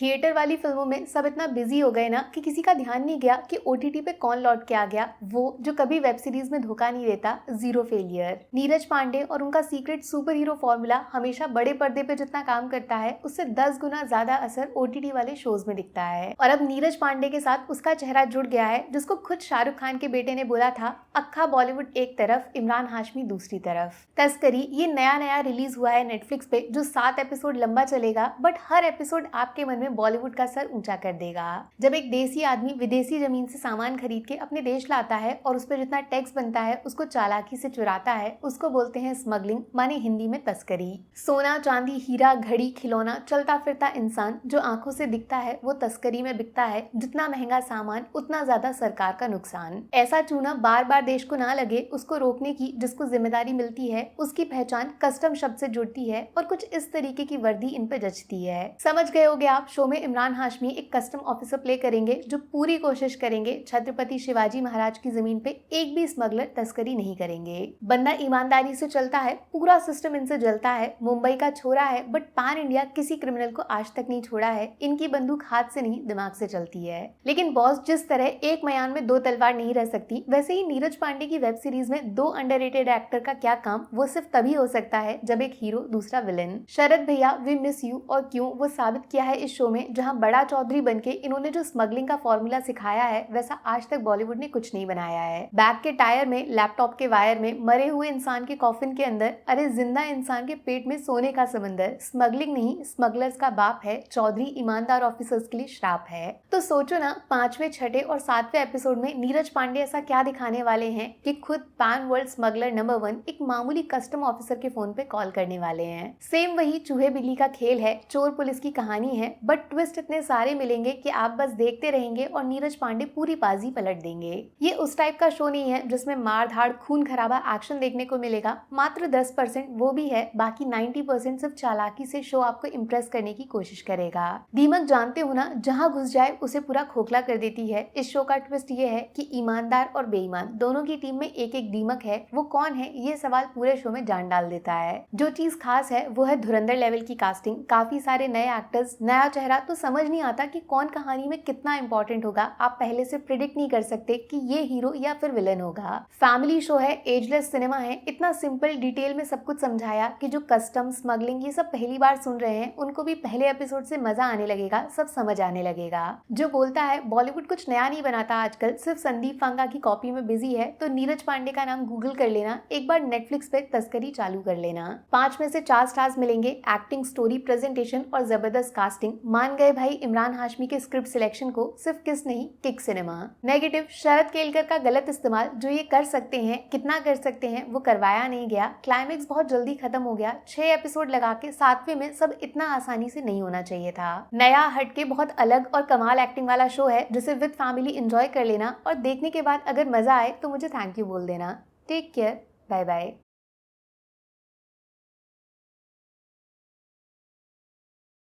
Theatre वाली फिल्मों में सब इतना बिजी हो गए ना कि किसी का ध्यान नहीं गया कि ओटीटी पे कौन लौट के आ गया, वो जो कभी वेब सीरीज में धोखा नहीं देता, जीरो फेलियर। नीरज पांडे और उनका सीक्रेट सुपर हीरो फॉर्मूला हमेशा बड़े पर्दे पे जितना काम करता है उससे 10 गुना ज्यादा असर ओटीटी वाले शोज में दिखता है। और अब नीरज पांडे के साथ उसका चेहरा जुड़ गया है जिसको खुद शाहरुख खान के बेटे ने बोला था, अक्खा बॉलीवुड एक तरफ, इमरान हाशमी दूसरी तरफ। तस्करी ये नया रिलीज हुआ है नेटफ्लिक्स पे, जो 7 एपिसोड लंबा चलेगा, बट हर एपिसोड आपके मन में बॉलीवुड का सर ऊंचा कर देगा। जब एक देसी आदमी विदेशी जमीन से सामान खरीद के अपने देश लाता है और उस पर जितना टैक्स बनता है उसको चालाकी से चुराता है, उसको बोलते हैं स्मगलिंग, माने हिंदी में तस्करी। सोना चांदी हीरा घड़ी खिलौना चलता फिरता इंसान जो आंखों से दिखता है वो तस्करी में बिकता है। जितना महंगा सामान उतना ज्यादा सरकार का नुकसान। ऐसा चूना बार बार देश को ना लगे, उसको रोकने की जिसको जिम्मेदारी मिलती है उसकी पहचान कस्टम शब्द से जुड़ती है और कुछ इस तरीके की वर्दी इन पे जचती है। समझ गए होगे आप, शो में इमरान हाशमी एक कस्टम ऑफिसर प्ले करेंगे जो पूरी कोशिश करेंगे छत्रपति शिवाजी महाराज की जमीन पे एक भी स्मगलर तस्करी नहीं करेंगे। बंदा ईमानदारी से चलता है, पूरा सिस्टम इनसे जलता है। मुंबई का छोरा है बट पान इंडिया किसी क्रिमिनल को आज तक नहीं छोड़ा है। इनकी बंदूक हाथ से नहीं दिमाग से चलती है। लेकिन बॉस जिस तरह एक मयान में दो तलवार नहीं रह सकती, वैसे ही नीरज पांडे की वेब सीरीज में दो अंडररेटेड एक्टर का क्या काम, वो सिर्फ तभी हो सकता है जब एक हीरो दूसरा विलेन। शरद भैया वी मिस यू और क्यों, वो साबित किया है इस शो में, जहां बड़ा चौधरी बनके इन्होंने जो स्मगलिंग का फॉर्मूला सिखाया है वैसा आज तक बॉलीवुड ने कुछ नहीं बनाया है। बैग के टायर में, लैपटॉप के वायर में, मरे हुए इंसान के कॉफिन के अंदर, अरे जिंदा इंसान के पेट में सोने का समंदर। स्मगलिंग नहीं, स्मगलर्स का बाप है चौधरी, ईमानदार ऑफिसर्स के लिए श्राप है। तो सोचो ना, 5वें, 6ठे और 7वें एपिसोड में नीरज पांडे ऐसा क्या दिखाने वाले हैं कि खुद पैन वर्ल्ड स्मगलर नंबर 1 एक मामूली कस्टम ऑफिसर के फोन पे कॉल करने वाले हैं। सेम वही चूहे बिल्ली का खेल है, चोर पुलिस की कहानी है, बट ट्विस्ट इतने सारे मिलेंगे कि आप बस देखते रहेंगे और नीरज पांडे पूरी बाजी पलट देंगे। ये उस टाइप का शो नहीं है जिसमें मार धाड़ खून खराबा एक्शन देखने को मिलेगा। मात्र 10% वो भी है, बाकी 90% सिर्फ चालाकी से शो आपको इम्प्रेस करने की कोशिश करेगा। दीमक जानते हो ना, जहाँ घुस जाए उसे पूरा खोखला कर देती है। इस शो का ट्विस्ट ये है कि ईमानदार और बेईमान दोनों की टीम में एक एक दीमक है। वो कौन है ये सवाल पूरे शो में जान डाल देता है। जो चीज खास है वो है धुरंधर लेवल की कास्टिंग। काफी सारे नए एक्टर्स, नया चेहरा, तो समझ नहीं आता कि कौन कहानी में कितना इंपॉर्टेंट होगा। आप पहले से प्रिडिक्ट नहीं कर सकते कि ये हीरो या फिर विलन होगा। फैमिली शो है, एजलेस सिनेमा है। इतना सिंपल डिटेल में सब कुछ समझाया कि जो कस्टम स्मगलिंग ये सब पहली बार सुन रहे हैं उनको भी पहले एपिसोड से मजा आने लगेगा, सब समझ आने लगेगा। जो बोलता है बॉलीवुड कुछ नया नहीं बनाता आजकल, सिर्फ संदीप फांगा की कॉपी में बिजी है, तो नीरज पांडे का नाम गूगल कर लेना, एक बार नेटफ्लिक्स पे तस्करी चालू कर लेना। 5 में से 4 स्टार्स मिलेंगे। एक्टिंग, स्टोरी, प्रेजेंटेशन और जबरदस्त कास्टिंग। मान गए भाई इमरान हाशमी के स्क्रिप्ट सिलेक्शन को, सिर्फ किस नहीं, kick cinema. Negative, Sharad Kelkar का गलत इस्तेमाल। जो ये कर सकते हैं, कितना कर सकते हैं, वो करवाया नहीं गया। क्लाइमेक्स बहुत जल्दी खत्म हो गया। 6 एपिसोड लगा के 7वें में सब इतना आसानी से नहीं होना चाहिए था। नया, हटके, बहुत अलग और कमाल एक्टिंग वाला शो है जिसे विद फैमिली एंजॉय कर लेना और देखने के बाद अगर मजा आए तो मुझे थैंक यू बोल देना। Take care, bye bye.